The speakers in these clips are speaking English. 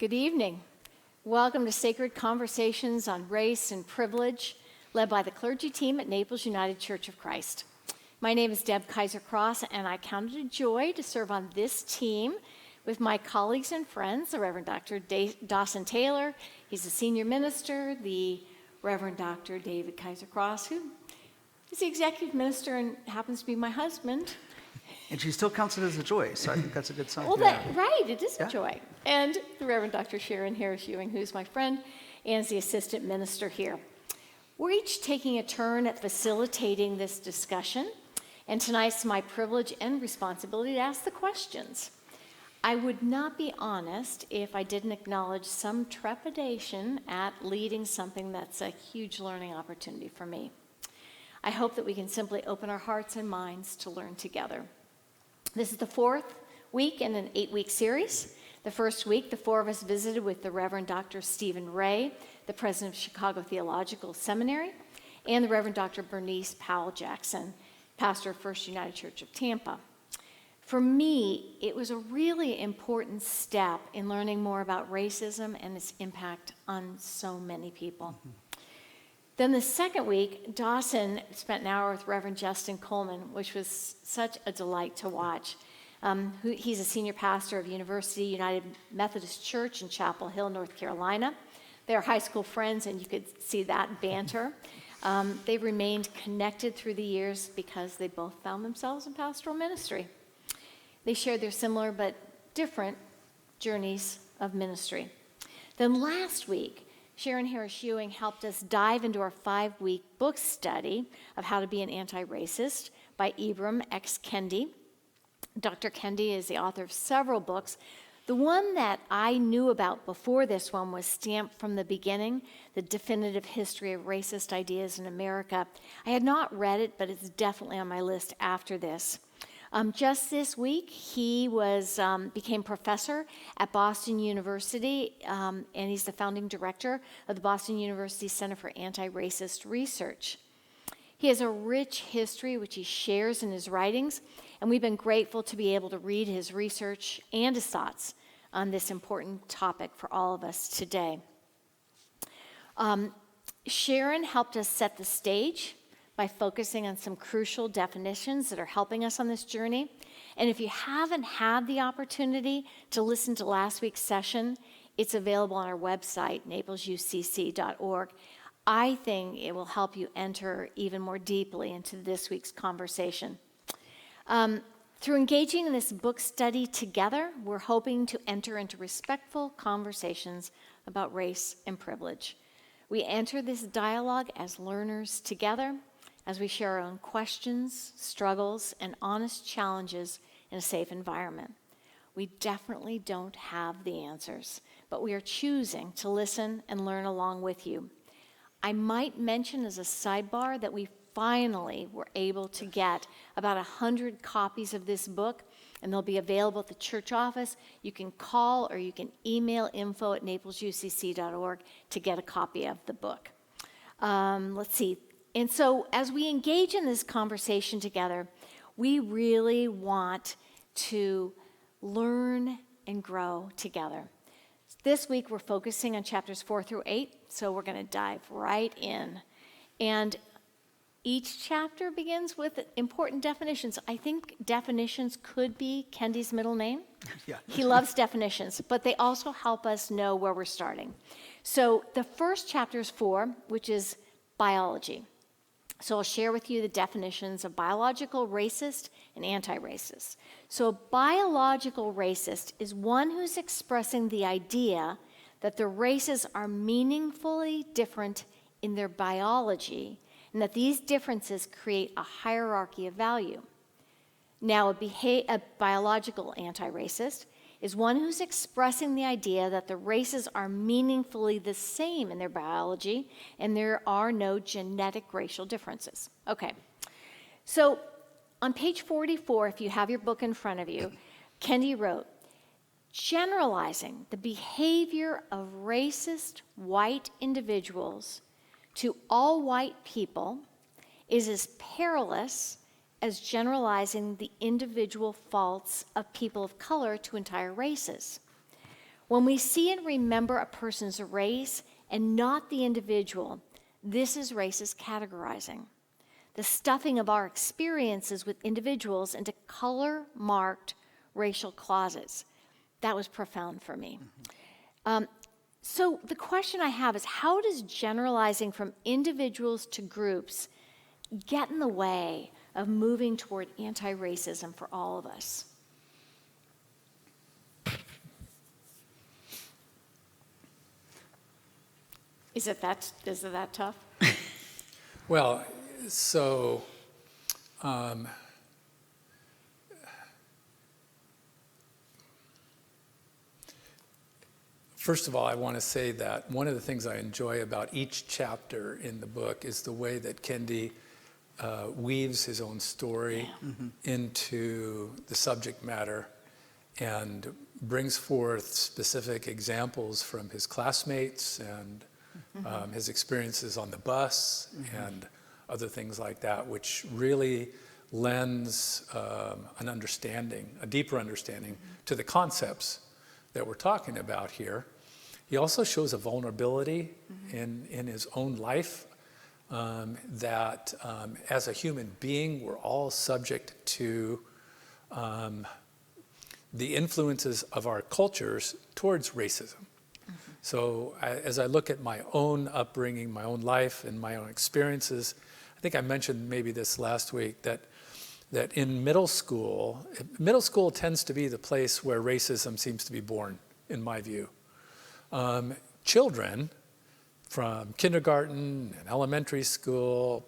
Good evening. Welcome to Sacred Conversations on Race and Privilege, led by the clergy team at Naples United Church of Christ. My name is Deb Kaiser-Cross, and I count it a joy to serve on this team with my colleagues and friends, the Reverend Dr. Dawson Taylor. He's the senior minister, the Reverend Dr. David Kaiser-Cross, who is the executive minister and happens to be my husband. And she still counts it as a joy, so I think that's a good sign. Well, right, it is a joy. And the Reverend Dr. Sharon Harris-Ewing, who's my friend, and is the assistant minister here. We're each taking a turn at facilitating this discussion, and tonight's my privilege and responsibility to ask the questions. I would not be honest if I didn't acknowledge some trepidation at leading something that's a huge learning opportunity for me. I hope that we can simply open our hearts and minds to learn together. This is the fourth week in an 8-week series. The first week, the four of us visited with the Reverend Dr. Stephen Ray, the president of Chicago Theological Seminary, and the Reverend Dr. Bernice Powell Jackson, pastor of First United Church of Tampa. For me, it was a really important step in learning more about racism and its impact on so many people. Then the second week, Dawson spent an hour with Reverend Justin Coleman, which was such a delight to watch. He's a senior pastor of University United Methodist Church in Chapel Hill, North Carolina. They're high school friends, and you could see that banter. They've remained connected through the years because they both found themselves in pastoral ministry. They shared their similar but different journeys of ministry. Then last week, Sharon Harris-Ewing helped us dive into our 5-week book study of How to Be an Anti-Racist by Ibram X. Kendi. Dr. Kendi is the author of several books. The one that I knew about before this one was Stamped from the Beginning, The Definitive History of Racist Ideas in America. I had not read it, but it's definitely on my list after this. Just this week, he became professor at Boston University, and he's the founding director of the Boston University Center for Anti-Racist Research. He has a rich history, which he shares in his writings, and we've been grateful to be able to read his research and his thoughts on this important topic for all of us today. Sharon helped us set the stage by focusing on some crucial definitions that are helping us on this journey. And if you haven't had the opportunity to listen to last week's session, it's available on our website, naplesucc.org. I think it will help you enter even more deeply into this week's conversation. Through engaging in this book study together, we're hoping to enter into respectful conversations about race and privilege. We enter this dialogue as learners together, as we share our own questions, struggles, and honest challenges in a safe environment. We definitely don't have the answers, but we are choosing to listen and learn along with you. I might mention as a sidebar that we finally were able to get about 100 copies of this book, and they'll be available at the church office. You can call or you can email info@naplesucc.org to get a copy of the book. Let's see. And so as we engage in this conversation together, we really want to learn and grow together. This week we're focusing on chapters 4 through 8, so we're going to dive right in. And each chapter begins with important definitions. I think definitions could be Kendi's middle name. Yeah. He loves definitions, but they also help us know where we're starting. So the first chapter is 4, which is biology. So I'll share with you the definitions of biological racist and anti-racist. So a biological racist is one who's expressing the idea that the races are meaningfully different in their biology and that these differences create a hierarchy of value. Now, a biological anti-racist is one who's expressing the idea that the races are meaningfully the same in their biology and there are no genetic racial differences. Okay, so on page 44, if you have your book in front of you, Kendi wrote, generalizing the behavior of racist white individuals to all white people is as perilous as generalizing the individual faults of people of color to entire races. When we see and remember a person's race and not the individual, this is racist categorizing. The stuffing of our experiences with individuals into color-marked racial closets. That was profound for me. So the question I have is, how does generalizing from individuals to groups get in the way of moving toward anti-racism for all of us? Is it that tough? Well, so first of all, I want to say that one of the things I enjoy about each chapter in the book is the way that Kendi weaves his own story into the subject matter and brings forth specific examples from his classmates and his experiences on the bus and other things like that, which really lends an understanding, a deeper understanding to the concepts that we're talking about here. He also shows a vulnerability in his own life that as a human being, we're all subject to the influences of our cultures towards racism. So as I look at my own upbringing, my own life, and my own experiences, I think I mentioned maybe this last week, that in middle school tends to be the place where racism seems to be born, in my view. Children from kindergarten and elementary school,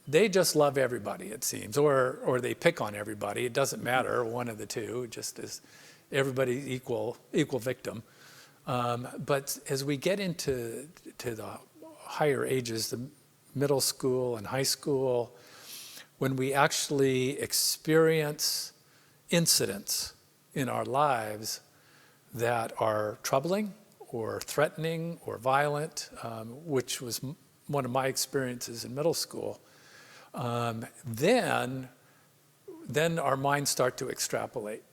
they just love everybody, it seems, or they pick on everybody. It doesn't matter, one of the two, just as everybody's equal victim. But as we get into the higher ages, the middle school and high school, when we actually experience incidents in our lives that are troubling or threatening or violent, which was one of my experiences in middle school, then our minds start to extrapolate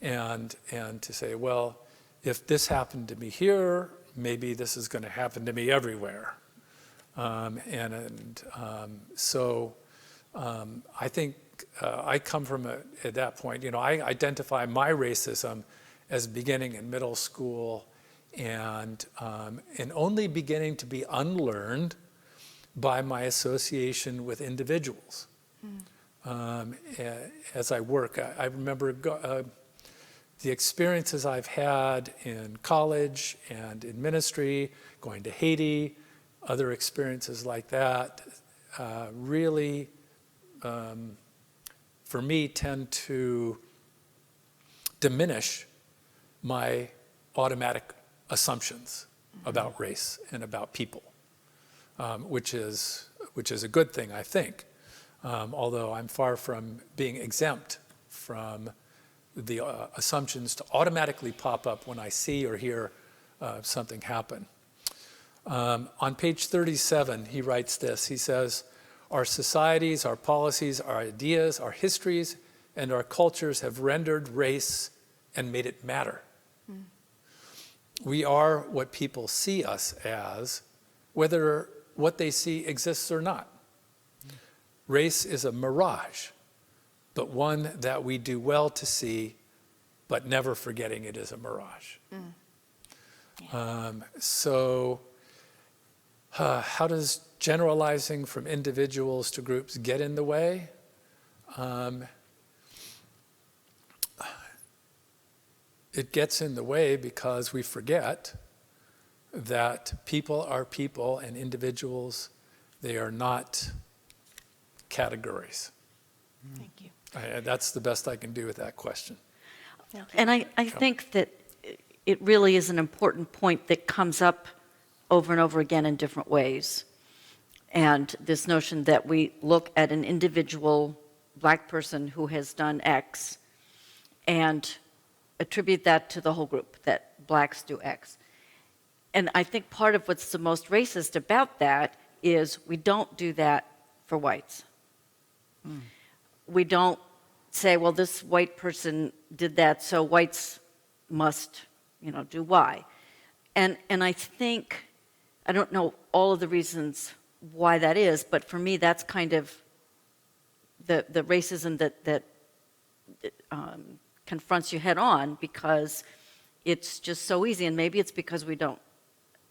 and to say, well, if this happened to me here, maybe this is going to happen to me everywhere. So I think I come from at that point, I identify my racism as beginning in middle school and only beginning to be unlearned by my association with individuals. As I work, I remember the experiences I've had in college and in ministry, going to Haiti, other experiences like that, really, for me, tend to diminish my automatic assumptions about race and about people, which is a good thing, I think, although I'm far from being exempt from the assumptions to automatically pop up when I see or hear something happen. On page 37, he writes this. He says, "Our societies, our policies, our ideas, our histories, and our cultures have rendered race and made it matter. We are what people see us as, whether what they see exists or not. Race is a mirage, but one that we do well to see, but never forgetting it is a mirage." So how does generalizing from individuals to groups get in the way? It gets in the way because we forget that people are people and individuals, they are not categories. Thank you. That's the best I can do with that question. And I think that it really is an important point that comes up over and over again in different ways. And this notion that we look at an individual black person who has done X and attribute that to the whole group, that blacks do X. And I think part of what's the most racist about that is we don't do that for whites. We don't say, well, this white person did that, so whites must, do Y. And I think, I don't know all of the reasons why that is, but for me, that's kind of the racism that confronts you head on, because it's just so easy. And maybe it's because we don't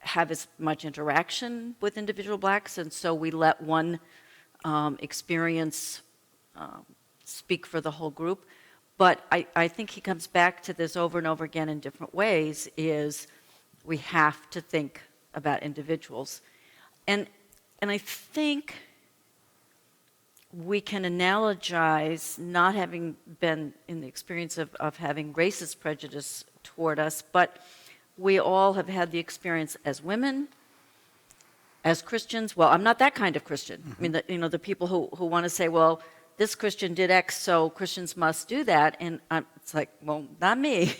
have as much interaction with individual blacks, and so we let one experience speak for the whole group. But I think he comes back to this over and over again in different ways, is we have to think about individuals. And I think we can analogize, not having been in the experience of having racist prejudice toward us, but we all have had the experience as women, as Christians. Well, I'm not that kind of Christian. I mean, the people who want to say, well, this Christian did X, so Christians must do that. And it's like, well, not me.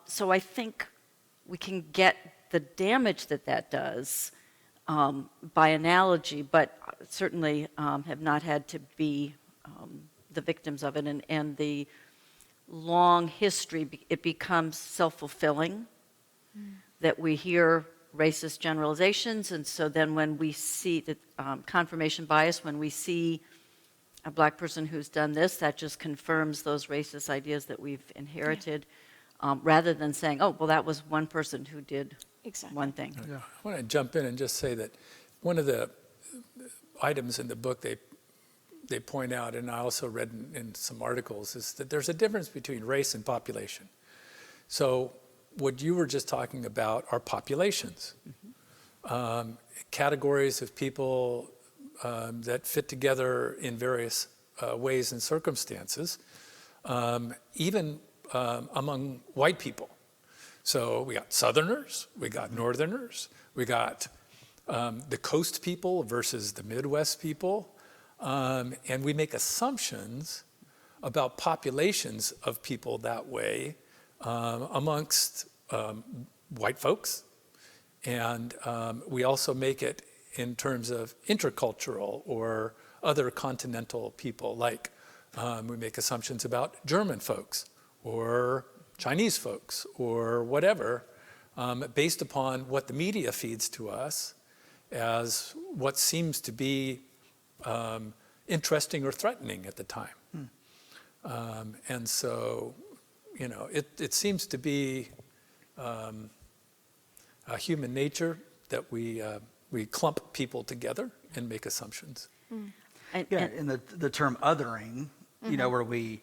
So I think we can get the damage that does by analogy, but certainly have not had to be the victims of it. And the long history, it becomes self-fulfilling, that we hear racist generalizations, and so then when we see the confirmation bias, when we see a black person who's done this, that just confirms those racist ideas that we've inherited, rather than saying, oh, well, that was one person who did one thing. Yeah. I want to jump in and just say that one of the items in the book they point out, and I also read in some articles, is that there's a difference between race and population. So what you were just talking about are populations, categories of people that fit together in various ways and circumstances, even among white people. So we got Southerners, we got Northerners, we got the coast people versus the Midwest people, and we make assumptions about populations of people that way amongst white folks, and we also make it in terms of intercultural or other continental people, like we make assumptions about German folks or Chinese folks or whatever, based upon what the media feeds to us as what seems to be interesting or threatening at the time. And so, it seems to be a human nature that we clump people together and make assumptions. Yeah, and the term othering, where we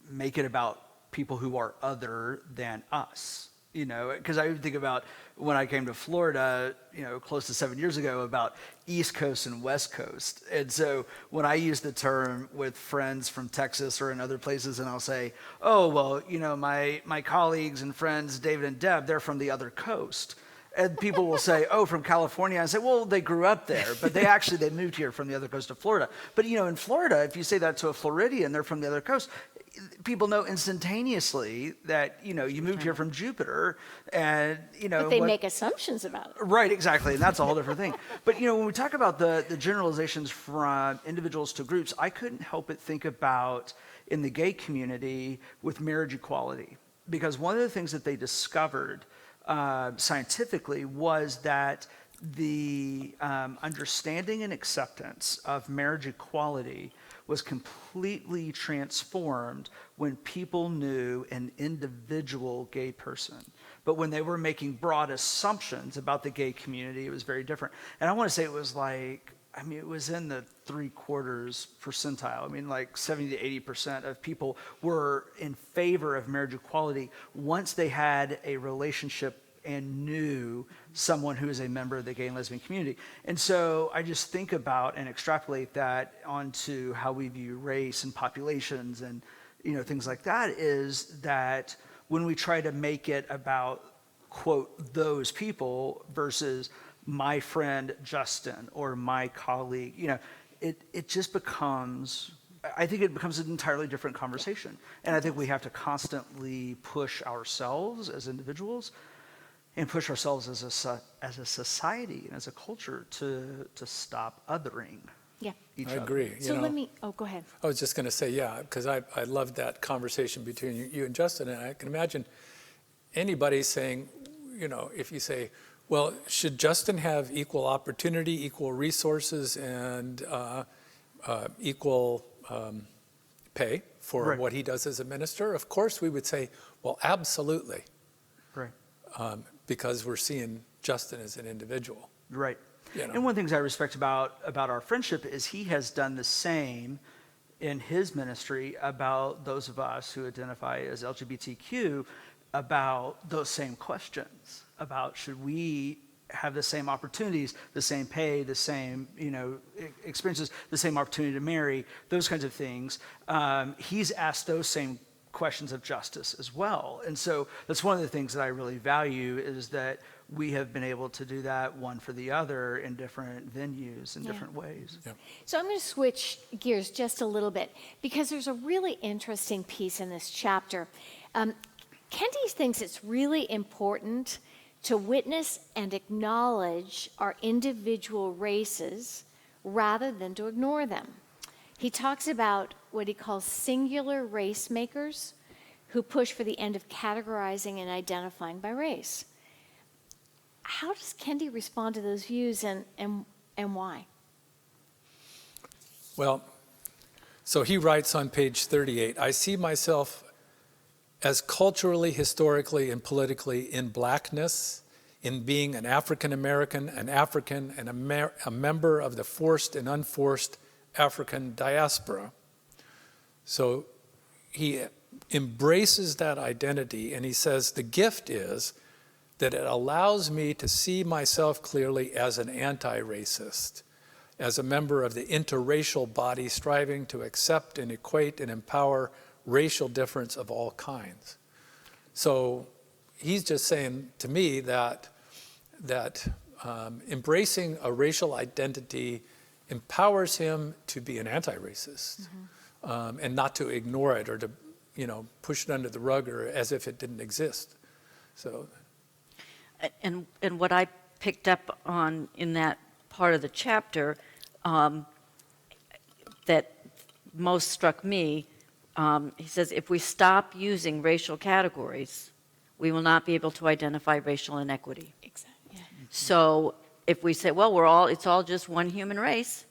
make it about people who are other than us, because I think about when I came to Florida, close to 7 years ago, about East Coast and West Coast. And so when I use the term with friends from Texas or in other places, and I'll say, oh, well, my colleagues and friends, David and Deb, they're from the other coast. And people will say, oh, from California. I say, well, they grew up there, but they moved here from the other coast of Florida. But, in Florida, if you say that to a Floridian, they're from the other coast, people know instantaneously that, you moved here from Jupiter, and, But they make assumptions about it. Right, exactly, and that's a whole different thing. But, when we talk about the generalizations from individuals to groups, I couldn't help but think about in the gay community with marriage equality, because one of the things that they discovered scientifically was that the understanding and acceptance of marriage equality was completely transformed when people knew an individual gay person. But when they were making broad assumptions about the gay community, it was very different. And I want to say it was it was in the 3/4 percentile. Like 70 to 80% of people were in favor of marriage equality once they had a relationship and knew someone who is a member of the gay and lesbian community. And so I just think about and extrapolate that onto how we view race and populations and things like that, is that when we try to make it about, quote, those people versus my friend Justin or my colleague, it just becomes, I think it becomes an entirely different conversation. And I think we have to constantly push ourselves as individuals and push ourselves as a society and as a culture to stop othering. Yeah. each I other. agree. So go ahead. I was just going to say, yeah, because I loved that conversation between you and Justin, and I can imagine anybody saying, if you say, well, should Justin have equal opportunity, equal resources, and equal pay for Right. what he does as a minister? Of course, we would say, well, absolutely, Right. because we're seeing Justin as an individual. Right. You know. And one of the things I respect about our friendship is he has done the same in his ministry about those of us who identify as LGBTQ, about those same questions, about should we have the same opportunities, the same pay, the same experiences, the same opportunity to marry, those kinds of things. He's asked those same questions of justice as well. And so that's one of the things that I really value, is that we have been able to do that one for the other in different venues, in different ways. Yeah. So I'm going to switch gears just a little bit, because there's a really interesting piece in this chapter. Kendi thinks it's really important to witness and acknowledge our individual races rather than to ignore them. He talks about what he calls singular race makers, who push for the end of categorizing and identifying by race. How does Kendi respond to those views, and why? Well, so he writes on page 38, I see myself as culturally, historically, and politically in blackness, in being an African American, an African, and a member of the forced and unforced African diaspora. So he embraces that identity, and he says the gift is that it allows me to see myself clearly as an anti-racist, as a member of the interracial body striving to accept and equate and empower racial difference of all kinds. So he's just saying to me that embracing a racial identity empowers him to be an anti-racist, and not to ignore it or to push it under the rug or as if it didn't exist. So. And what I picked up on in that part of the chapter that most struck me, he says, if we stop using racial categories, we will not be able to identify racial inequity. Exactly. Yeah. So if we say, well, it's all just one human race,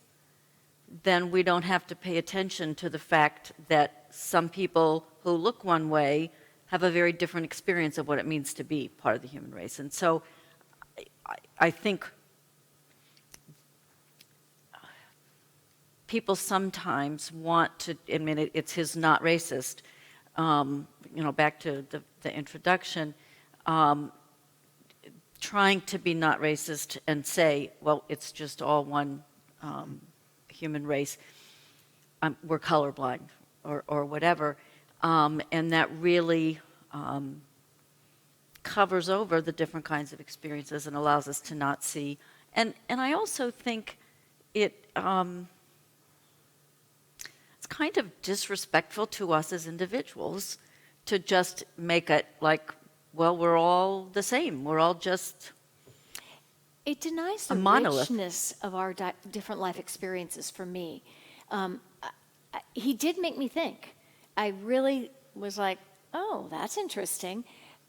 then we don't have to pay attention to the fact that some people who look one way have a very different experience of what it means to be part of the human race. And so I think people sometimes want to, it's his not racist, back to the introduction, trying to be not racist and say, well, it's just all one human race, we're colorblind or whatever. And that really covers over the different kinds of experiences and allows us to not see. And I also think it's kind of disrespectful to us as individuals to just make it like, well, we're all the same. We're all just It denies the a monolith. richness of our different life experiences for me. He did make me think. I really was like, oh, that's interesting.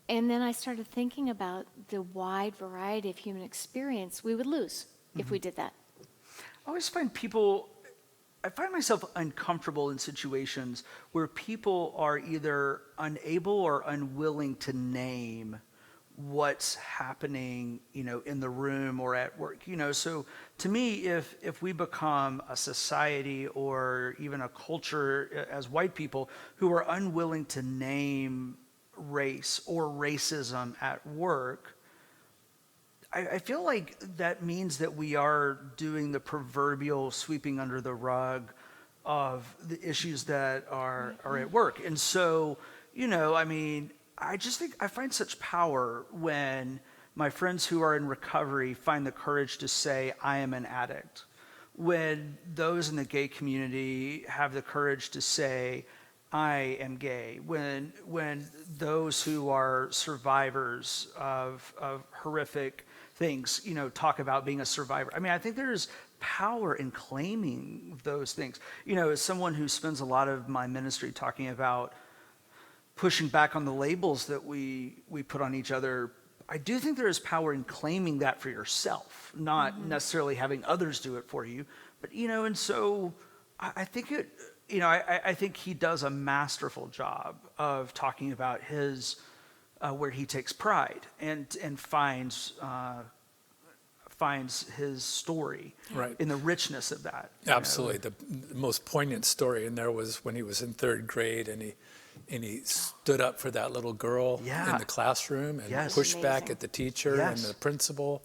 And then I started thinking about the wide variety of human experience we would lose if we did that. I always find I find myself uncomfortable in situations where people are either unable or unwilling to name what's happening, in the room or at work. So to me, if we become a society or even a culture as white people who are unwilling to name race or racism at work, I feel like that means that we are doing the proverbial sweeping under the rug of the issues that are at work. And so, I just think I find such power when my friends who are in recovery find the courage to say, I am an addict. When those in the gay community have the courage to say, I am gay. When those who are survivors of horrific things, talk about being a survivor. I think there's power in claiming those things. You know, as someone who spends a lot of my ministry talking about pushing back on the labels that we put on each other, I do think there is power in claiming that for yourself, not necessarily having others do it for you. But, you know, and so I think it, you know, I think he does a masterful job of talking about his, where he takes pride and finds his story Right. in the richness of that. You know? Absolutely. The most poignant story in there was when he was in third grade and he stood up for that little girl Yeah. in the classroom and Yes. pushed back Amazing. at the teacher and Yes. the principal.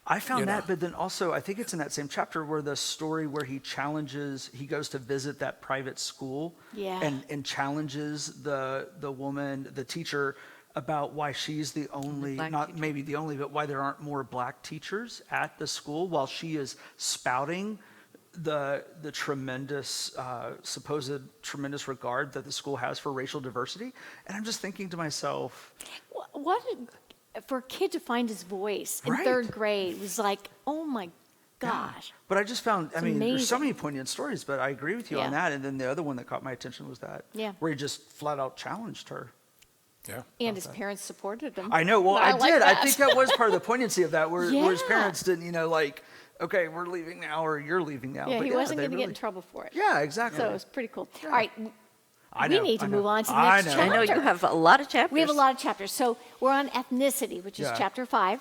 I found You know. that, but then also I think it's in that same chapter where the story where he goes to visit that private school Yeah. and challenges the woman, the teacher, about why she's the only, black not teacher. maybe the only, but why there aren't more black teachers at the school, while she is spouting the tremendous, supposed tremendous regard that the school has for racial diversity. And I'm just thinking to myself, What for a kid to find his voice in Right. third grade was like, oh my gosh. but I just found, I mean, there's so amazing. many poignant stories, but I agree with you on Yeah. that. And then the other one that caught my attention was that, Yeah. where he just flat out challenged her. Yeah. And his parents supported him. I know. Well, I like did. I that. think that was part of the poignancy of that, where his Yeah. parents didn't, you know, like, okay, we're leaving now, or you're leaving now. Yeah, But he wasn't they going to get in really- trouble for it. Yeah, exactly. So it was pretty cool. Yeah. All right, I we know, need to I know. move on to the I next know. chapter. I know you have a lot of chapters. We have a lot of chapters. So we're on ethnicity, which is Yeah. chapter 5.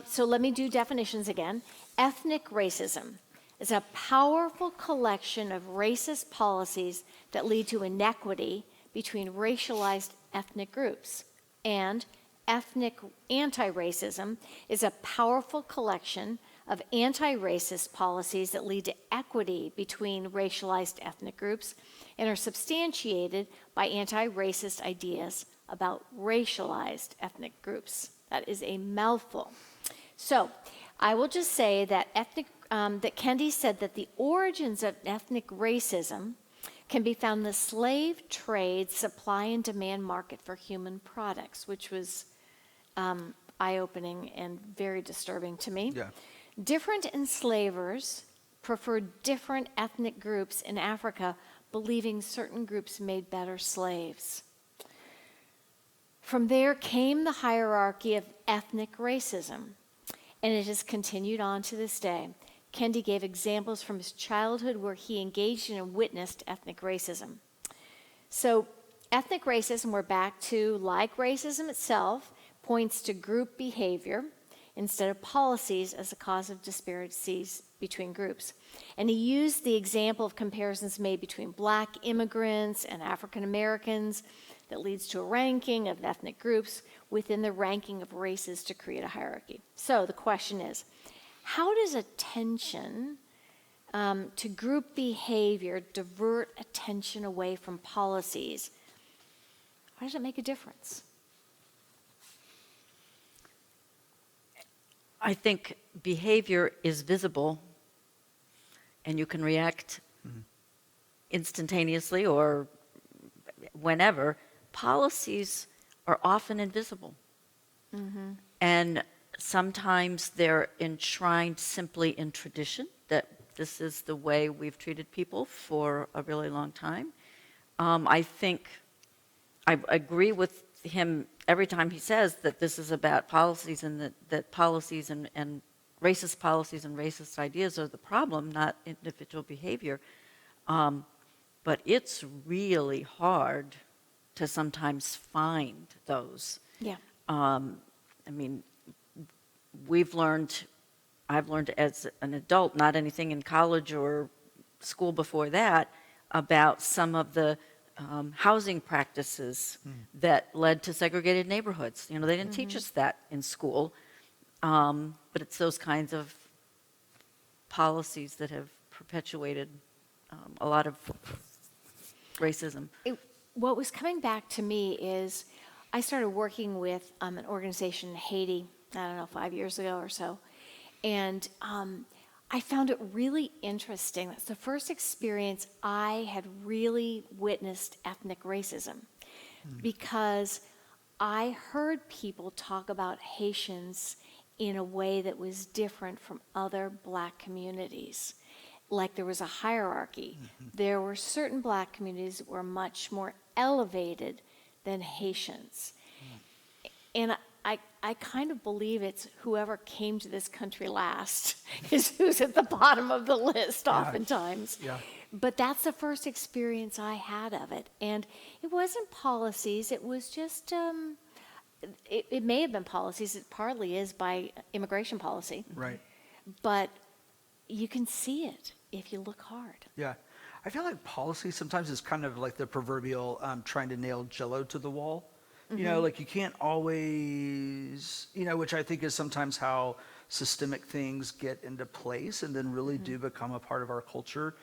So let me do definitions again. Ethnic racism is a powerful collection of racist policies that lead to inequity between racialized ethnic groups. And ethnic anti-racism is a powerful collection of anti-racist policies that lead to equity between racialized ethnic groups and are substantiated by anti-racist ideas about racialized ethnic groups. That is a mouthful. So I will just say that that Kendi said that the origins of ethnic racism can be found in the slave trade supply and demand market for human products, which was eye-opening and very disturbing to me. Yeah. Different enslavers preferred different ethnic groups in Africa, believing certain groups made better slaves. From there came the hierarchy of ethnic racism, and it has continued on to this day. Kendi gave examples from his childhood where he engaged in and witnessed ethnic racism. So ethnic racism, we're back to, like racism itself, points to group behavior instead of policies as a cause of disparities between groups. And he used the example of comparisons made between black immigrants and African Americans that leads to a ranking of ethnic groups within the ranking of races to create a hierarchy. So the question is, how does attention to group behavior divert attention away from policies? How does it make a difference? I think behavior is visible, and you can react instantaneously or whenever. Policies are often invisible. And sometimes they're enshrined simply in tradition, that this is the way we've treated people for a really long time. I think I agree with him every time he says that this is about policies and that policies and racist policies and racist ideas are the problem, not individual behavior. But it's really hard to sometimes find those. Yeah. I mean, I've learned as an adult, not anything in college or school before that, about some of the housing practices that led to segregated neighborhoods. You know, they didn't teach us that in school, but it's those kinds of policies that have perpetuated a lot of racism. What was coming back to me is I started working with an organization in Haiti, I don't know, 5 years ago or so. And I found it really interesting. That's the first experience I had really witnessed ethnic racism because I heard people talk about Haitians in a way that was different from other Black communities. Like there was a hierarchy. There were certain Black communities that were much more elevated than Haitians. And I kind of believe it's whoever came to this country last is who's at the bottom of the list oftentimes. Yeah. But that's the first experience I had of it. And it wasn't policies, it was just, it may have been policies, it partly is by immigration policy. Right. But you can see it if you look hard. Yeah. I feel like policy sometimes is kind of like the proverbial trying to nail Jell-O to the wall. You know, like you can't always, you know, which I think is sometimes how systemic things get into place and then really do become a part of our culture,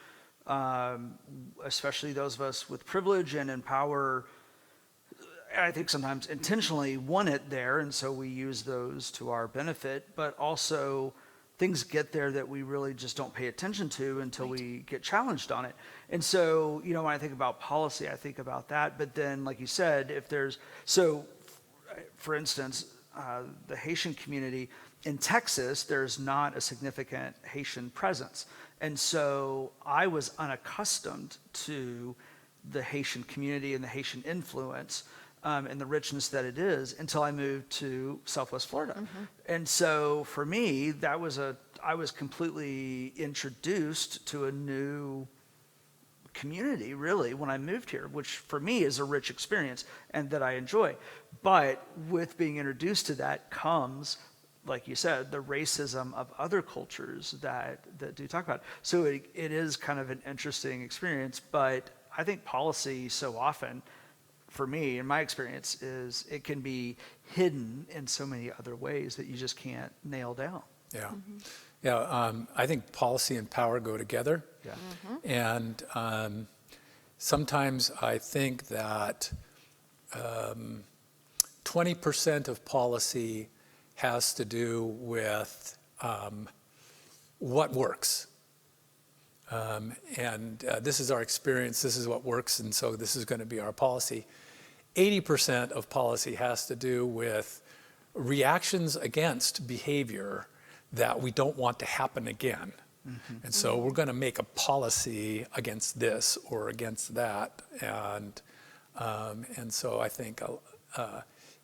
especially those of us with privilege and in power. I think sometimes intentionally want it there, and so we use those to our benefit, but also things get there that we really just don't pay attention to until we get challenged on it. And so, you know, when I think about policy, I think about that. But then, like you said, if there's, so for instance, the Haitian community in Texas, there's not a significant Haitian presence. And so I was unaccustomed to the Haitian community and the Haitian influence and the richness that it is until I moved to Southwest Florida. And so for me, I was completely introduced to a new community, really, when I moved here, which for me is a rich experience and that I enjoy. But with being introduced to that comes, like you said, the racism of other cultures that do talk about it. So it is kind of an interesting experience, but I think policy so often, for me, in my experience, is it can be hidden in so many other ways that you just can't nail down. Yeah. Yeah, I think policy and power go together. Yeah. And sometimes I think that 20% of policy has to do with what works. And this is our experience, this is what works, and so this is going to be our policy. 80% of policy has to do with reactions against behavior that we don't want to happen again. And so we're going to make a policy against this or against that. And so I think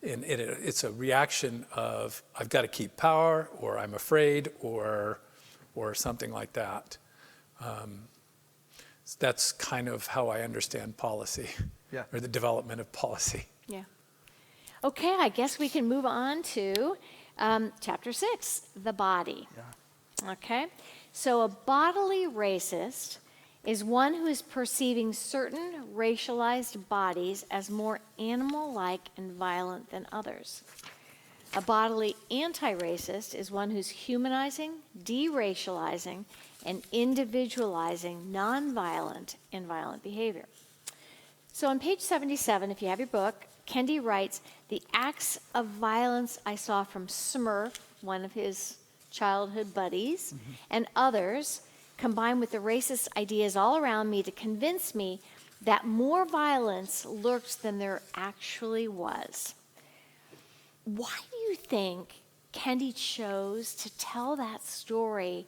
it's a reaction of I've got to keep power, or I'm afraid, or something like that. That's kind of how I understand policy, or the development of policy. Yeah. Okay, I guess we can move on to chapter 6, the body. Yeah. Okay, so a bodily racist is one who is perceiving certain racialized bodies as more animal-like and violent than others. A bodily anti-racist is one who's humanizing, deracializing, and individualizing nonviolent and violent behavior. So on page 77, if you have your book, Kendi writes, "The acts of violence I saw from Smurf, one of his childhood buddies, and others, combined with the racist ideas all around me to convince me that more violence lurked than there actually was." Why do you think Kendi chose to tell that story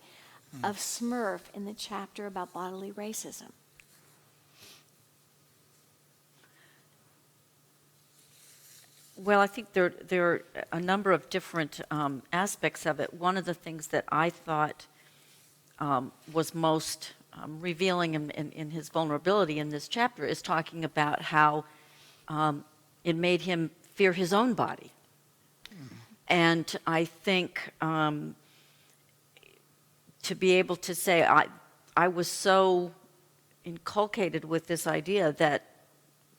of Smurf in the chapter about bodily racism? Well, I think there are a number of different aspects of it. One of the things that I thought was most revealing in his vulnerability in this chapter is talking about how it made him fear his own body. And I think to be able to say, I was so inculcated with this idea that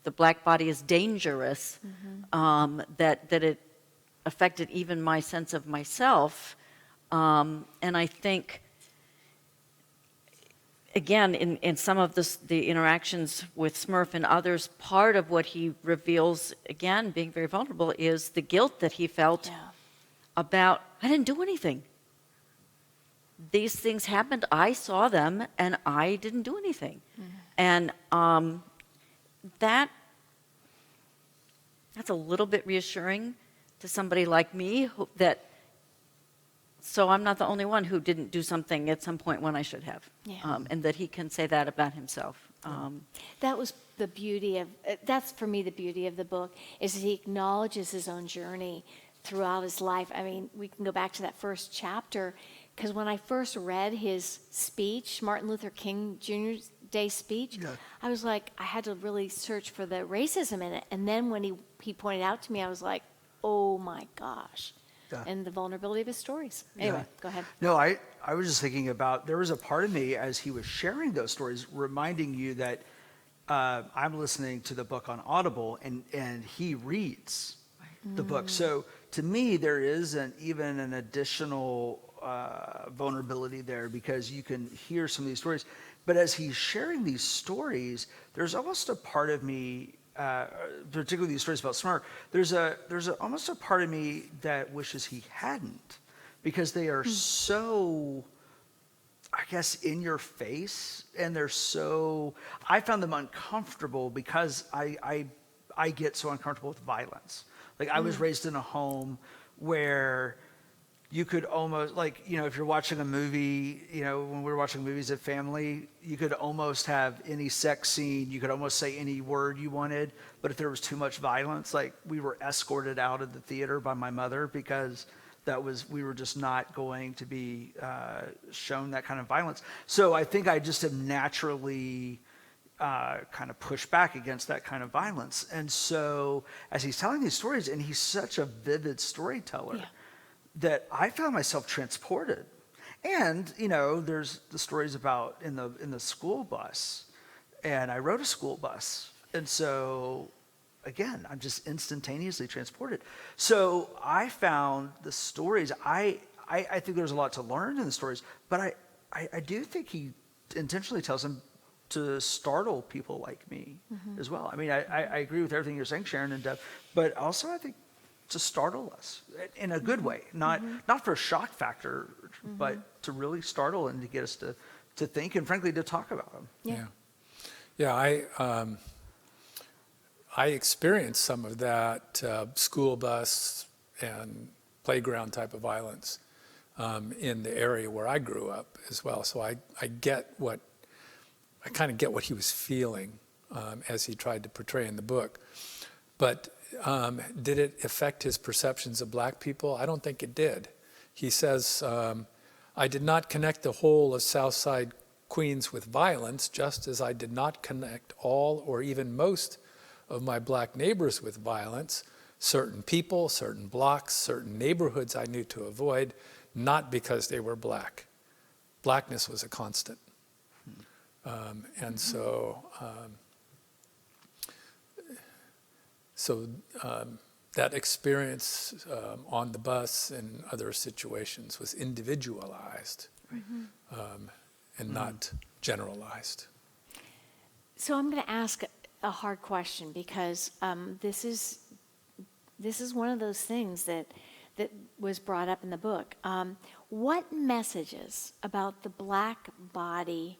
the black body is dangerous, that it affected even my sense of myself. And I think, again, in some of the interactions with Smurf and others, part of what he reveals, again, being very vulnerable, is the guilt that he felt about, I didn't do anything. These things happened, I saw them, and I didn't do anything. And that's a little bit reassuring to somebody like me, that so I'm not the only one who didn't do something at some point when I should have. Yeah. And that he can say that about himself. That was the beauty of, that's for me the beauty of the book, is that he acknowledges his own journey throughout his life. I mean, we can go back to that first chapter, because when I first read his speech, Martin Luther King Jr.'s Day speech, Yeah. I was like, I had to really search for the racism in it. And then when he pointed out to me, I was like, oh my gosh. Yeah. And the vulnerability of his stories. Anyway, go ahead. No, I was just thinking about, there was a part of me as he was sharing those stories, reminding you that I'm listening to the book on Audible, and he reads the book. So to me, there is even an additional vulnerability there, because you can hear some of these stories. But as he's sharing these stories, there's almost a part of me, particularly these stories about Smart, there's almost a part of me that wishes he hadn't, because they are so, I guess, in your face, and they're so, I found them uncomfortable because I get so uncomfortable with violence. Like, I was raised in a home where you could almost, like, if you're watching a movie, when we were watching movies at family, you could almost have any sex scene, you could almost say any word you wanted, but if there was too much violence, like, we were escorted out of the theater by my mother, because we were just not going to be shown that kind of violence. So I think I just have naturally kind of pushed back against that kind of violence. And so as he's telling these stories, and he's such a vivid storyteller, Yeah. that I found myself transported. And, there's the stories about in the school bus, and I rode a school bus. And so, again, I'm just instantaneously transported. So I found the stories, I think there's a lot to learn in the stories, but I do think he intentionally tells them to startle people like me as well. I mean, I agree with everything you're saying, Sharon and Deb, but also I think to startle us in a good way, not for a shock factor, but to really startle and to get us to think, and frankly to talk about them. Yeah. I experienced some of that school bus and playground type of violence in the area where I grew up as well. So I kind of get what he was feeling as he tried to portray in the book. But did it affect his perceptions of black people? I don't think it did. He says, I did not connect the whole of Southside Queens with violence, just as I did not connect all or even most of my black neighbors with violence. Certain people, certain blocks, certain neighborhoods I knew to avoid, not because they were black. Blackness was a constant. And so that experience on the bus and other situations was individualized and not generalized. So I'm going to ask a hard question, because this is one of those things that was brought up in the book. What messages about the black body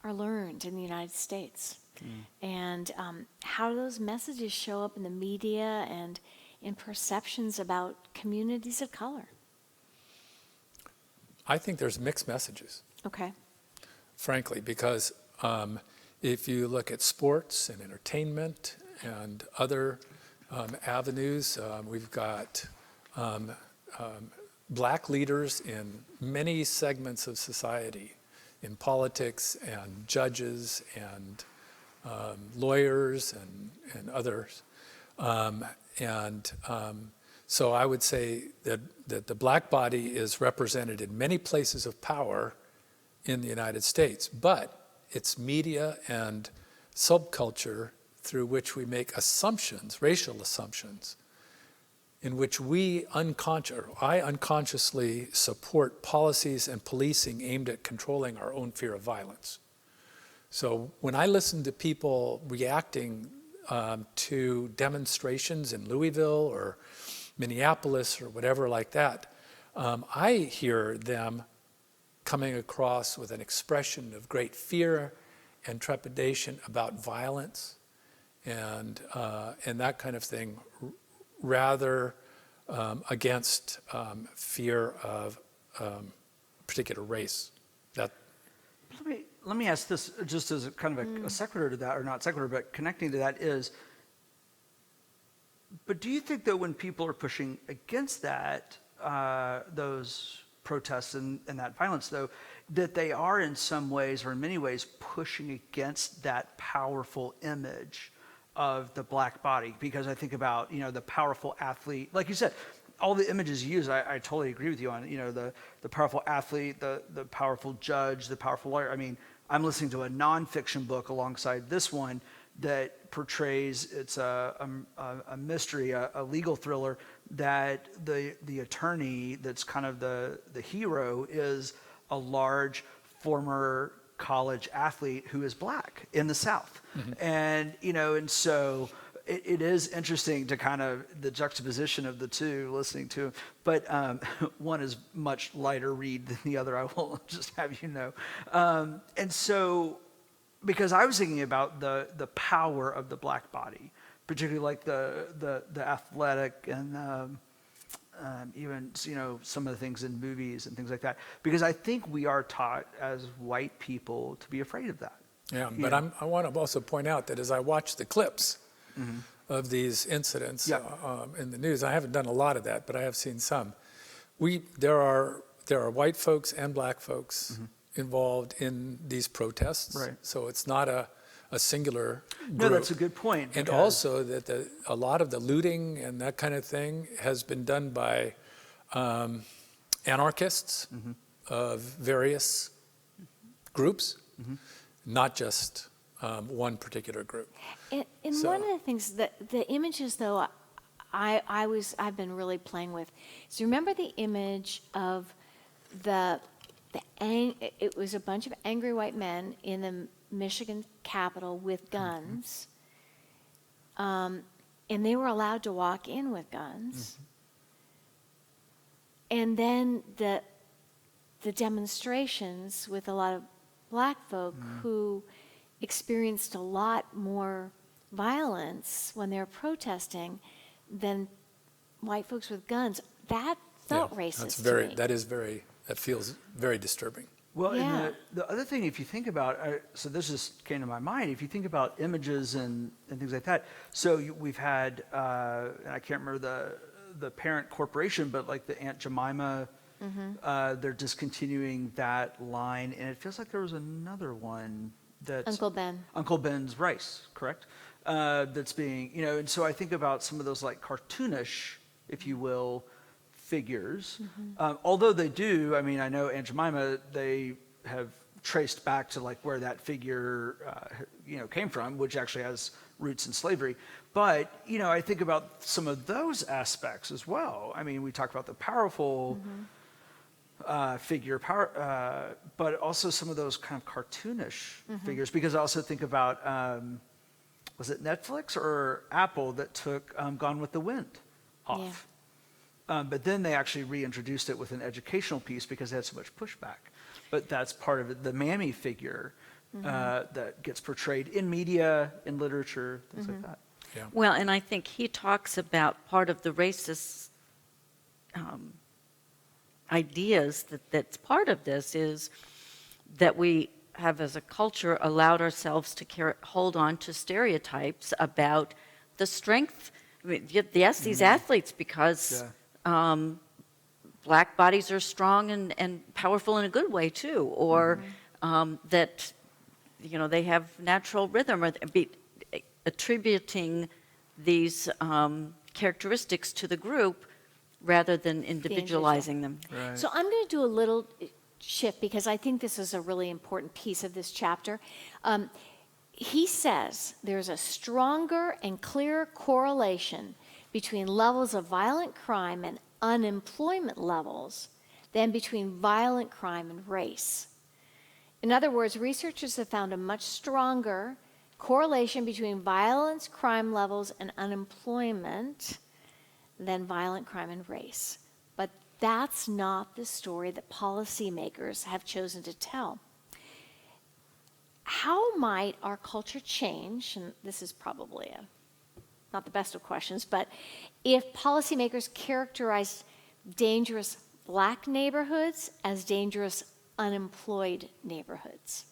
are learned in the United States? And how do those messages show up in the media and in perceptions about communities of color? I think there's mixed messages. Okay. Frankly, because if you look at sports and entertainment and other avenues, we've got black leaders in many segments of society, in politics and judges and lawyers and others. So I would say that the black body is represented in many places of power in the United States, but it's media and subculture through which we make assumptions, racial assumptions, in which I unconsciously support policies and policing aimed at controlling our own fear of violence. So when I listen to people reacting to demonstrations in Louisville or Minneapolis or whatever like that, I hear them coming across with an expression of great fear and trepidation about violence and that kind of thing, rather against fear of particular race. That Let me ask this just as a kind of a sequitur to that, or not sequitur, but connecting to that is, but do you think that when people are pushing against that, those protests and that violence, though, that they are in some ways or in many ways pushing against that powerful image of the black body? Because I think about, the powerful athlete, like you said, all the images you use, I totally agree with you on, the powerful athlete, the powerful judge, the powerful lawyer. I mean, I'm listening to a nonfiction book alongside this one that portrays, it's a mystery, a legal thriller, that the attorney that's kind of the hero is a large former college athlete who is black in the South. And, and so it is interesting to kind of the juxtaposition of the two, listening to him. But one is much lighter read than the other, I will just have you know. And so, because I was thinking about the power of the black body, particularly like the athletic and even some of the things in movies and things like that, because I think we are taught as white people to be afraid of that. Yeah, but I want to also point out that as I watch the clips of these incidents in the news, I haven't done a lot of that, but I have seen some. There are white folks and black folks involved in these protests, Right. So it's not a singular group. No, that's a good point. And because- also that a lot of the looting and that kind of thing has been done by anarchists of various groups, not just one particular group. And So- one of the things that the images, though, I've been really playing with. So remember the image of it was a bunch of angry white men in the Michigan Capitol with guns, and they were allowed to walk in with guns. And then the demonstrations with a lot of black folk who experienced a lot more violence when they were protesting than white folks with guns. That felt racist to me. That feels very disturbing. Well, Yeah. and the other thing, if you think about, so this just came to my mind, if you think about images and things like that, so we've had, and I can't remember the parent corporation, but like the Aunt Jemima, they're discontinuing that line, and it feels like there was another one that's... Uncle Ben's Rice, correct? That's being, and so I think about some of those like cartoonish, if you will, figures. Although they do, I mean, I know Aunt Jemima, they have traced back to like where that figure, came from, which actually has roots in slavery. But, I think about some of those aspects as well. I mean, we talk about the powerful figure, but also some of those kind of cartoonish figures, because I also think about, was it Netflix or Apple that took Gone with the Wind off? Yeah. But then they actually reintroduced it with an educational piece because they had so much pushback. But that's part of it, the mammy figure that gets portrayed in media, in literature, things like that. Yeah. Well, and I think he talks about part of the racist ideas that's part of this is that we have as a culture allowed ourselves to hold on to stereotypes about the strength. I mean, yes, these athletes, because black bodies are strong and powerful in a good way too, or that they have natural rhythm, or attributing these characteristics to the group rather than individualizing them. Right. So I'm going to do a little shift because I think this is a really important piece of this chapter. He says there's a stronger and clearer correlation between levels of violent crime and unemployment levels than between violent crime and race. In other words, researchers have found a much stronger correlation between violence, crime levels, and unemployment than violent crime and race. But that's not the story that policymakers have chosen to tell. How might our culture change, and this is probably not the best of questions, but if policymakers characterize dangerous Black neighborhoods as dangerous unemployed neighborhoods.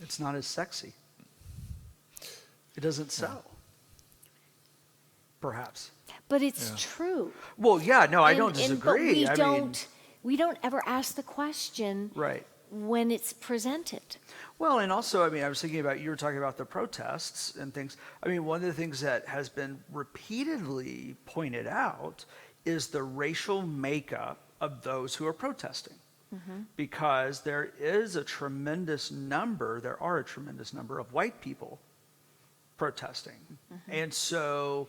It's not as sexy. It doesn't sell. Perhaps. But it's true. Well, yeah, no, I And- don't and- but disagree. I mean, we don't ever ask the question right. when it's presented. Well, and also, I mean, I was thinking about, you were talking about the protests and things. I mean, one of the things that has been repeatedly pointed out is the racial makeup of those who are protesting. Because there are a tremendous number of white people protesting. And so,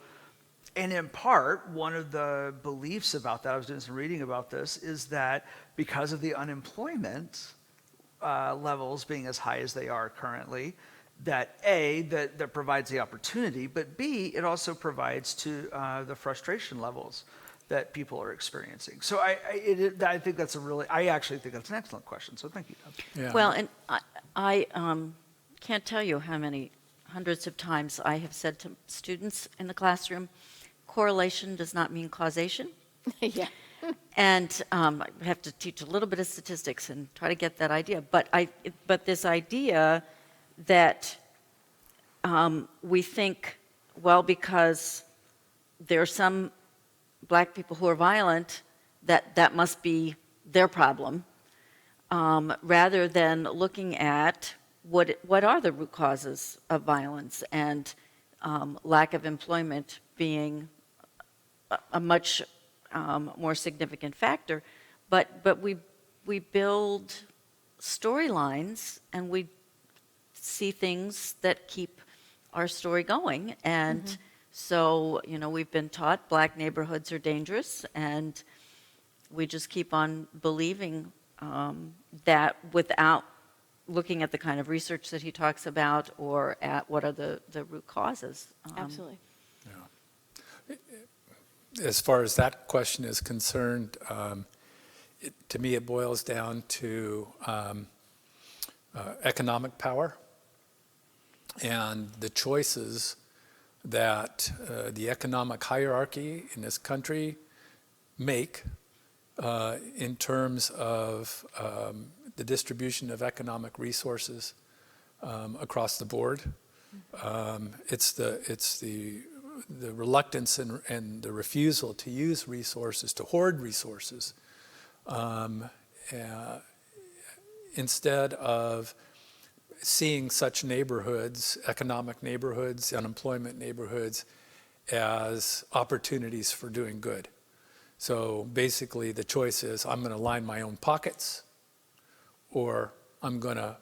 and in part, one of the beliefs about that, I was doing some reading about this, is that because of the unemployment levels being as high as they are currently, that A, that provides the opportunity, but B, it also provides to the frustration levels that people are experiencing. So I think that's I actually think that's an excellent question. So thank you, Doug. Yeah. Well, and I can't tell you how many hundreds of times I have said to students in the classroom, correlation does not mean causation. Yeah. And I have to teach a little bit of statistics and try to get that idea. But this idea that we think, well, because there are some black people who are violent, that must be their problem, rather than looking at what are the root causes of violence, and lack of employment being a much more significant factor. But we build storylines and we see things that keep our story going. And so, we've been taught black neighborhoods are dangerous, and we just keep on believing that without looking at the kind of research that he talks about, or at what are the root causes. Absolutely. As far as that question is concerned, to me it boils down to economic power and the choices that the economic hierarchy in this country make in terms of the distribution of economic resources across the board. It's the reluctance and the refusal to use resources, to hoard resources, instead of seeing such neighborhoods, economic neighborhoods, unemployment neighborhoods, as opportunities for doing good. So basically the choice is, I'm going to line my own pockets, or I'm going to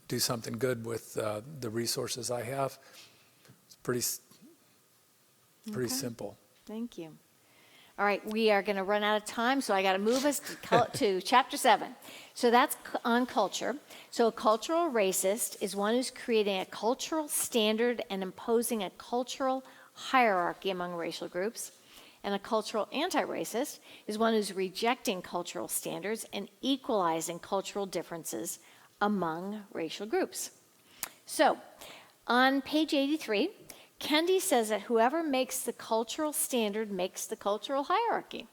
do something good with the resources I have. It's pretty simple. Thank you. All right, we are going to run out of time, so I got to move us to chapter 7. So that's on culture. So a cultural racist is one who's creating a cultural standard and imposing a cultural hierarchy among racial groups. And a cultural anti-racist is one who's rejecting cultural standards and equalizing cultural differences among racial groups. So on page 83, Kendi says that whoever makes the cultural standard makes the cultural hierarchy.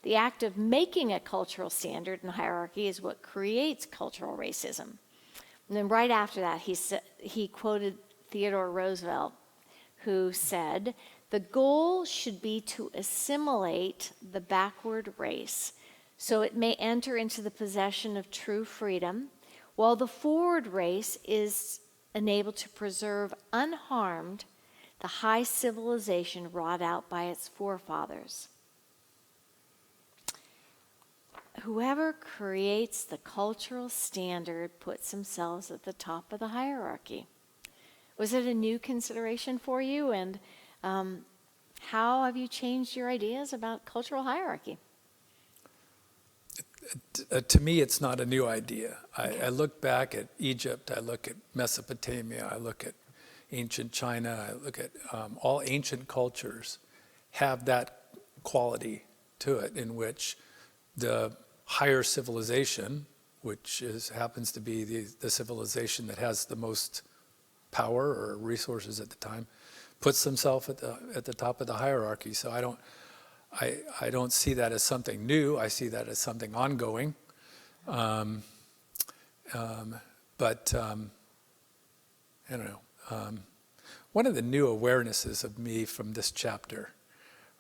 The act of making a cultural standard and hierarchy is what creates cultural racism. And then right after that, he quoted Theodore Roosevelt, who said, "The goal should be to assimilate the backward race, so it may enter into the possession of true freedom, while the forward race is enabled to preserve unharmed the high civilization wrought out by its forefathers." Whoever creates the cultural standard puts themselves at the top of the hierarchy. Was it a new consideration for you? And how have you changed your ideas about cultural hierarchy? To me, it's not a new idea. I look back at Egypt, I look at Mesopotamia, I look at ancient China, I look at all ancient cultures have that quality to it, in which the higher civilization, which happens to be the civilization that has the most power or resources at the time, puts themselves at the top of the hierarchy. So I don't see that as something new. I see that as something ongoing. But I don't know. One of the new awarenesses of me from this chapter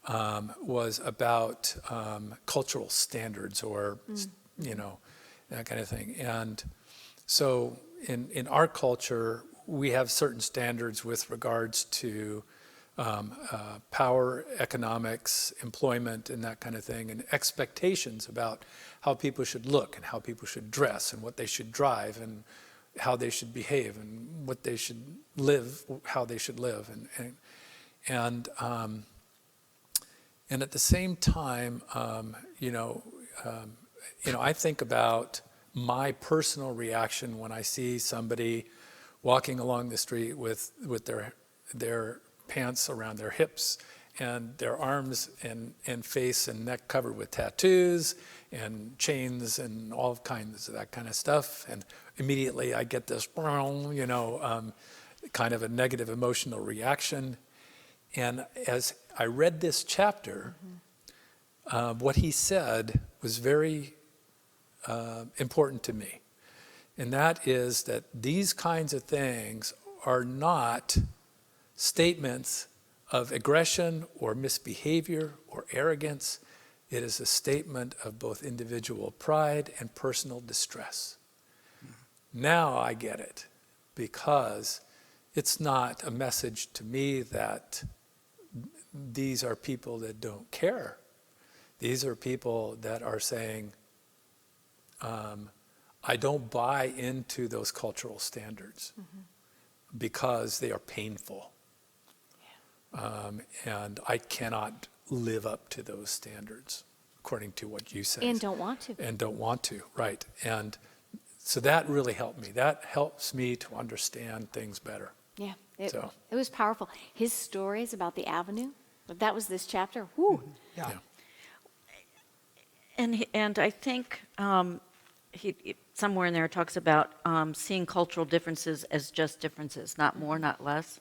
was about cultural standards, or that kind of thing. And so in our culture, we have certain standards with regards to power, economics, employment, and that kind of thing, and expectations about how people should look and how people should dress and what they should drive and how they should behave and what they should live, how they should live. And at the same time, I think about my personal reaction when I see somebody walking along the street with their pants around their hips and their arms and face and neck covered with tattoos and chains and all kinds of that kind of stuff. And immediately I get this, kind of a negative emotional reaction. And as I read this chapter, what he said was very important to me. And that is that these kinds of things are not statements of aggression or misbehavior or arrogance. It is a statement of both individual pride and personal distress. Now I get it, because it's not a message to me that these are people that don't care. These are people that are saying, I don't buy into those cultural standards because they are painful. And I cannot live up to those standards, according to what you said. And don't want to. And don't want to, right. And so that really helped me. That helps me to understand things better. Yeah, it was powerful. His stories about the avenue, that was this chapter. Whew. Yeah. And I think he somewhere in there talks about seeing cultural differences as just differences, not more, not less.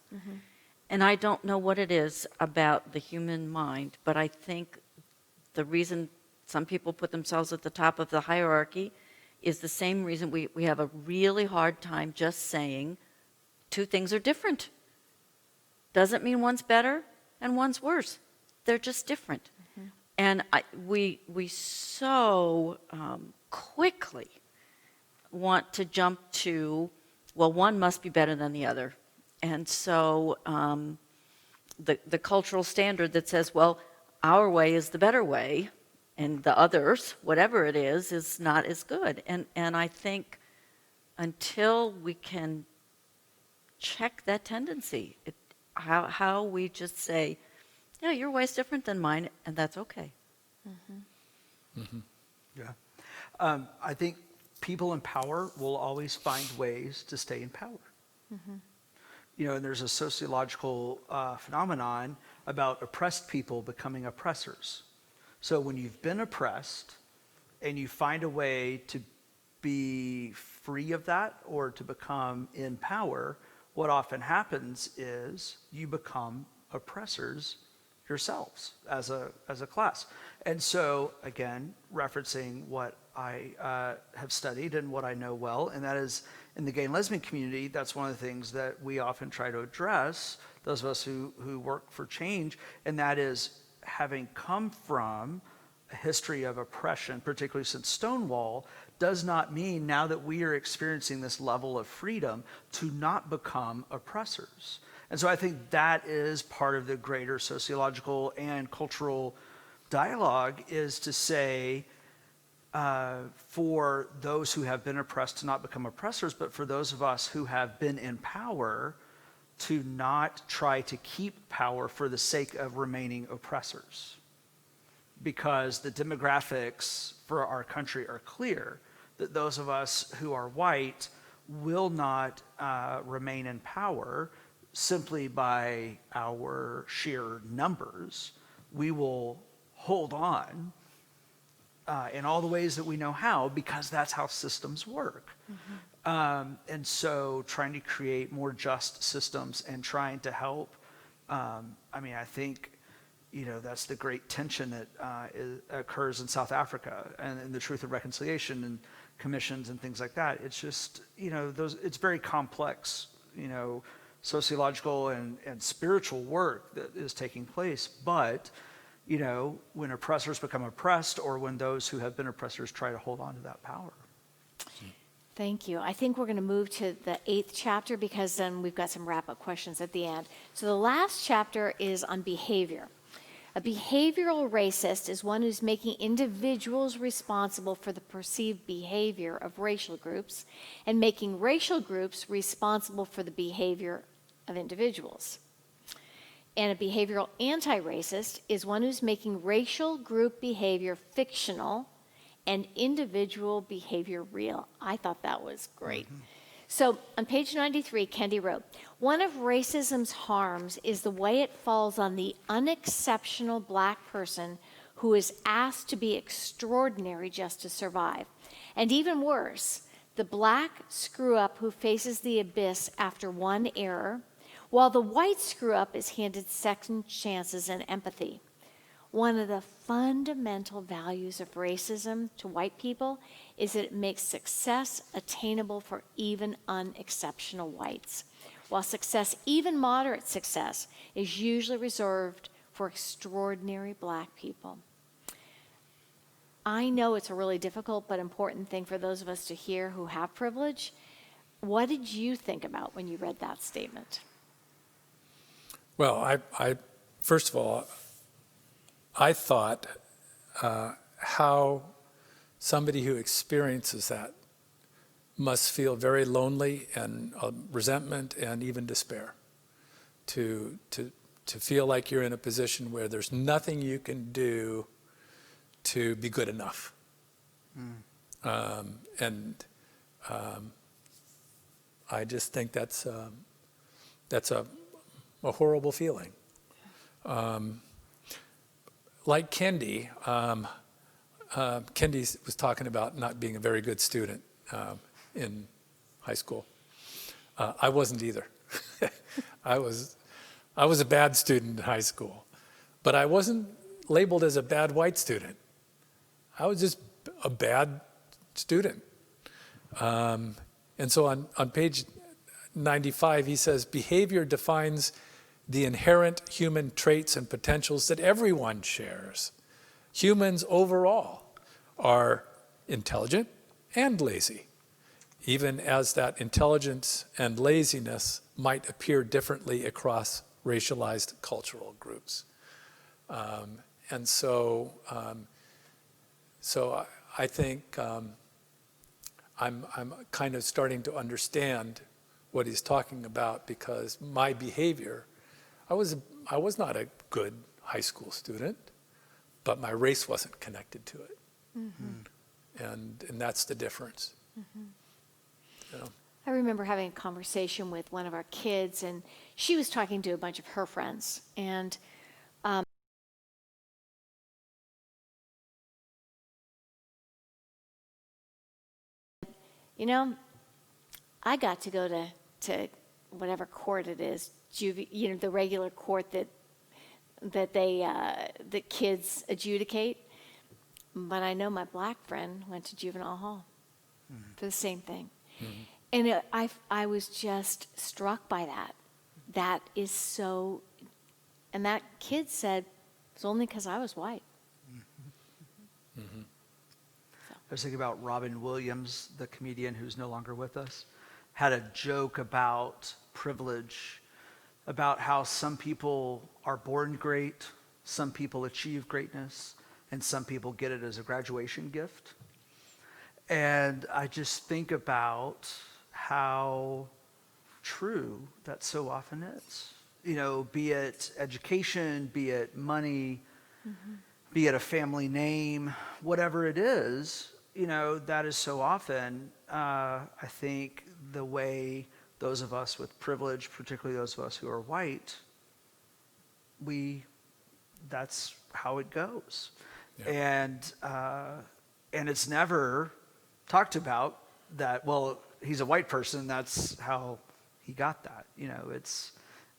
And I don't know what it is about the human mind, but I think the reason some people put themselves at the top of the hierarchy is the same reason we have a really hard time just saying two things are different. Doesn't mean one's better and one's worse. They're just different. And we so quickly want to jump to, well, one must be better than the other. And so the cultural standard that says, well, our way is the better way, and the others, whatever it is not as good. And I think until we can check that tendency, how we just say, yeah, your way is different than mine, and that's okay. Yeah. I think people in power will always find ways to stay in power. And there's a sociological phenomenon about oppressed people becoming oppressors. So when you've been oppressed and you find a way to be free of that or to become in power, what often happens is you become oppressors yourselves as a class. And so, again, referencing what I have studied and what I know well, and that is in the gay and lesbian community, that's one of the things that we often try to address, those of us who work for change, and that is having come from a history of oppression, particularly since Stonewall, does not mean now that we are experiencing this level of freedom to not become oppressors. And so I think that is part of the greater sociological and cultural dialogue, is to say, for those who have been oppressed to not become oppressors, but for those of us who have been in power to not try to keep power for the sake of remaining oppressors. Because the demographics for our country are clear, that those of us who are white will not remain in power simply by our sheer numbers. We will hold on in all the ways that we know how, because that's how systems work. And so trying to create more just systems and trying to help, I think that's the great tension that occurs in South Africa and the Truth and Reconciliation and commissions and things like that. It's just, it's very complex, sociological and spiritual work that is taking place. But, when oppressors become oppressed, or when those who have been oppressors try to hold on to that power. Thank you. I think we're going to move to the 8th chapter, because then we've got some wrap-up questions at the end. So the last chapter is on behavior. A behavioral racist is one who's making individuals responsible for the perceived behavior of racial groups and making racial groups responsible for the behavior of individuals. And a behavioral anti-racist is one who's making racial group behavior fictional and individual behavior real. I thought that was great. So on page 93, Kendi wrote, one of racism's harms is the way it falls on the unexceptional black person who is asked to be extraordinary just to survive. And even worse, the black screw-up who faces the abyss after one error, while the white screw-up is handed second chances and empathy. One of the fundamental values of racism to white people is that it makes success attainable for even unexceptional whites, while success, even moderate success, is usually reserved for extraordinary black people. I know it's a really difficult but important thing for those of us to hear who have privilege. What did you think about when you read that statement? Well, I first of all, I thought how somebody who experiences that must feel very lonely and resentment and even despair. To feel like you're in a position where there's nothing you can do to be good enough. I just think that's a horrible feeling. Like Kendi, Kendi was talking about not being a very good student in high school. I wasn't either. I was a bad student in high school, but I wasn't labeled as a bad white student. I was just a bad student. And so on page 95, he says, behavior defines the inherent human traits and potentials that everyone shares. Humans overall are intelligent and lazy, even as that intelligence and laziness might appear differently across racialized cultural groups. And so I think I'm kind of starting to understand what he's talking about, because my behavior, I was not a good high school student, but my race wasn't connected to it. And that's the difference. Yeah. I remember having a conversation with one of our kids, and she was talking to a bunch of her friends. And I got to go to whatever court it is, the regular court that kids adjudicate. But I know my black friend went to juvenile hall for the same thing. And I was just struck by that. That is so, and that kid said, it's only because I was white. I was thinking about Robin Williams, the comedian who's no longer with us, had a joke about privilege, about how some people are born great, some people achieve greatness, and some people get it as a graduation gift. And I just think about how true that so often is. Be it education, be it money, be it a family name, whatever it is, that is so often, I think, the way those of us with privilege, particularly those of us who are white, that's how it goes. Yeah. And it's never talked about that, well, he's a white person, that's how he got that.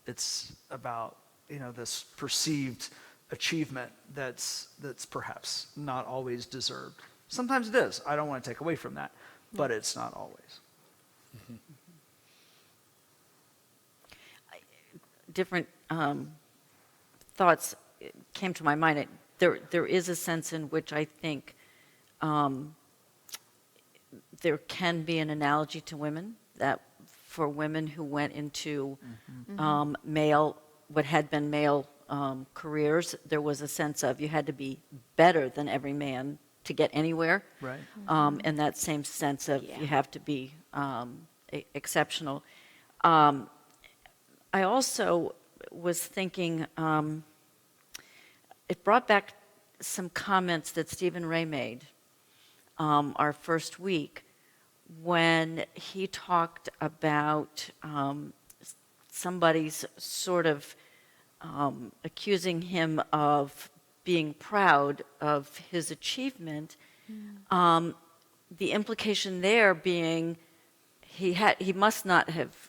It's about, this perceived achievement that's perhaps not always deserved. Sometimes it is. I don't want to take away from that, but it's not always. Different thoughts came to my mind. There is a sense in which I think there can be an analogy to women, that for women who went into what had been male careers, there was a sense of you had to be better than every man to get anywhere. Right. And that same sense of Yeah. you have to be exceptional. I also was thinking, it brought back some comments that Stephen Ray made our first week when he talked about somebody's sort of accusing him of being proud of his achievement. The implication there being he must not have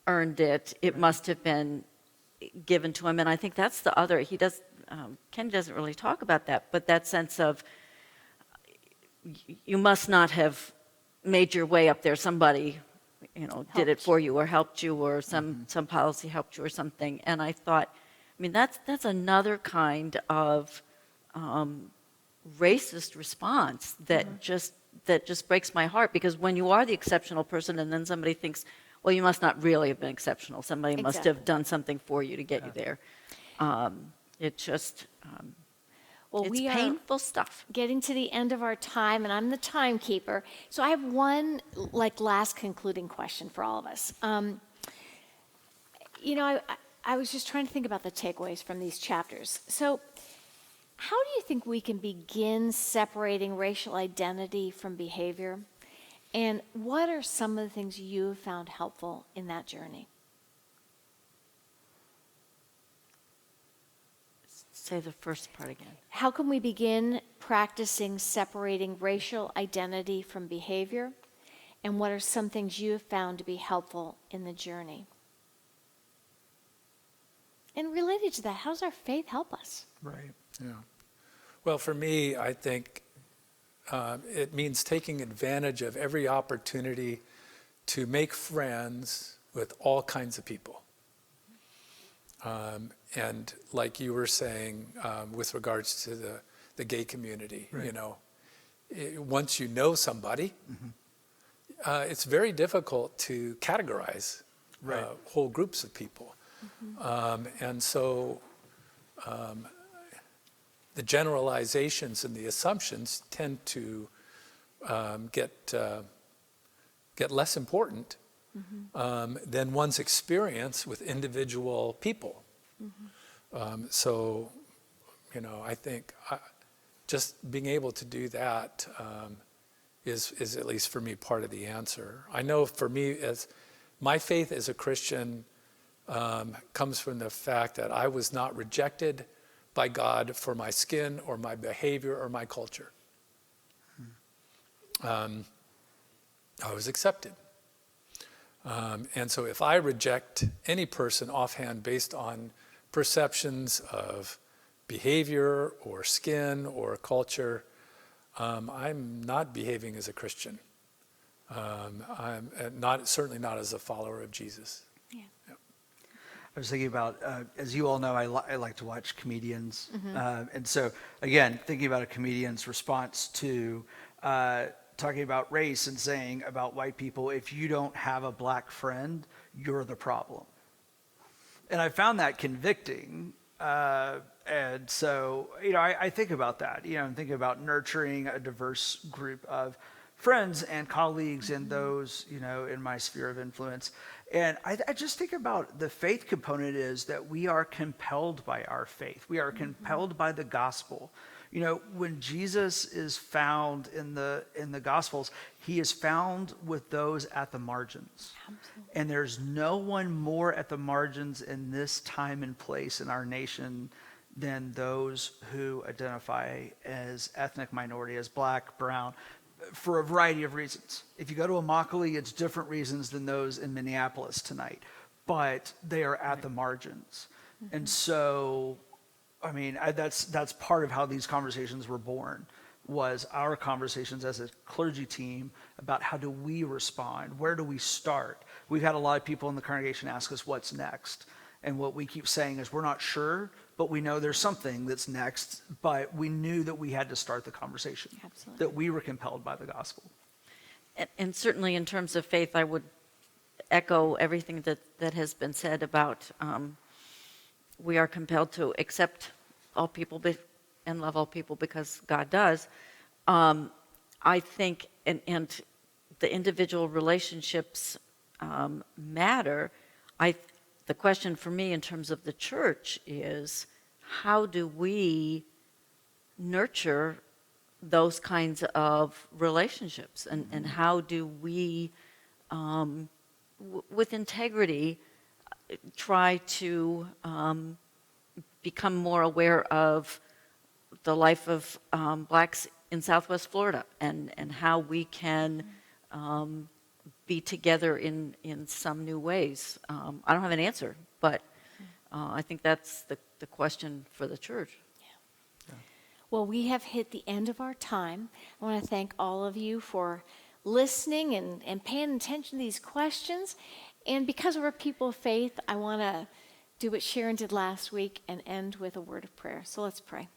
earned it. It must have been given to him. And I think that's the other, Ken doesn't really talk about that, but that sense of you must not have made your way up there. Somebody, did it for you or helped you, or some policy helped you or something. And I thought, that's another kind of racist response that just breaks my heart, because when you are the exceptional person and then somebody thinks, well, you must not really have been exceptional. Somebody must have done something for you to get you there. It just, it's we are painful stuff. getting to the end of our time, and I'm the timekeeper. So I have one last concluding question for all of us. I was just trying to think about the takeaways from these chapters. So how do you think we can begin separating racial identity from behavior? And what are some of the things you have found helpful in that journey? Say the first part again. How can we begin practicing separating racial identity from behavior? And what are some things you have found to be helpful in the journey? And related to that, how does our faith help us? Right. Yeah. Well, for me, I think it means taking advantage of every opportunity to make friends with all kinds of people. And like you were saying, with regards to the gay community, Right. Once you know somebody, it's very difficult to categorize Right. whole groups of people. And so the generalizations and the assumptions tend to get less important than one's experience with individual people. So, I think just being able to do that is at least for me part of the answer. I know for me, as my faith as a Christian comes from the fact that I was not rejected by God for my skin or my behavior or my culture. I was accepted. And so if I reject any person offhand based on perceptions of behavior or skin or culture, I'm not behaving as a Christian. I'm certainly not as a follower of Jesus. Yeah. I was thinking about, as you all know, I like to watch comedians. And so, again, thinking about a comedian's response to talking about race and saying about white people, if you don't have a black friend, you're the problem. And I found that convicting. And so, I think about that. I'm thinking about nurturing a diverse group of friends and colleagues and those, in my sphere of influence. And I just think about the faith component is that we are compelled by our faith. We are compelled by the gospel. When Jesus is found in the Gospels, he is found with those at the margins. Absolutely. And there's no one more at the margins in this time and place in our nation than those who identify as ethnic minority, as black, brown, for a variety of reasons. If you go to Immokalee, it's different reasons than those in Minneapolis tonight, but they are at the margins. And so I mean, that's part of how these conversations were born, was our conversations as a clergy team about how do we respond? Where do we start? We've had a lot of people in the congregation ask us what's next. And what we keep saying is we're not sure, but we know there's something that's next. But we knew that we had to start the conversation, Absolutely. that we were compelled by the gospel. And certainly in terms of faith, I would echo everything that has been said about we are compelled to accept all people and love all people because God does. I think, and the individual relationships matter. The question for me in terms of the church is, how do we nurture those kinds of relationships? And how do we, with integrity, try to become more aware of the life of blacks in Southwest Florida and how we can be together in some new ways. I don't have an answer, but I think that's the question for the church. Well, we have hit the end of our time. I want to thank all of you for listening and paying attention to these questions. And because we're a people of faith, I want to do what Sharon did last week and end with a word of prayer. So let's pray.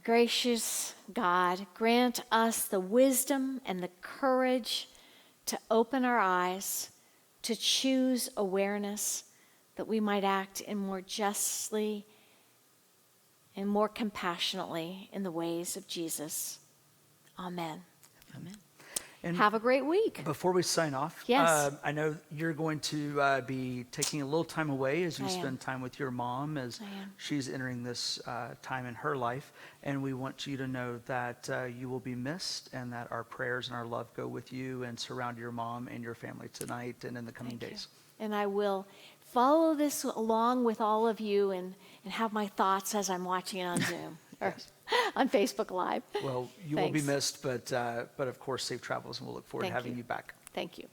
Gracious God, grant us the wisdom and the courage to open our eyes, to choose awareness, that we might act in more justly and more compassionately in the ways of Jesus. Amen. Amen. And have a great week. Before we sign off, Yes. I know you're going to be taking a little time away as you I am. spend time with your mom as I am. she's entering this time in her life. And we want you to know that you will be missed and that our prayers and our love go with you and surround your mom and your family tonight and in the coming Thank days. you. And I will follow this along with all of you and have my thoughts as I'm watching it on Zoom or on Facebook Live. Well, you will be Thanks. missed, but of course, safe travels, and we'll look forward Thank to having you. you back. Thank you.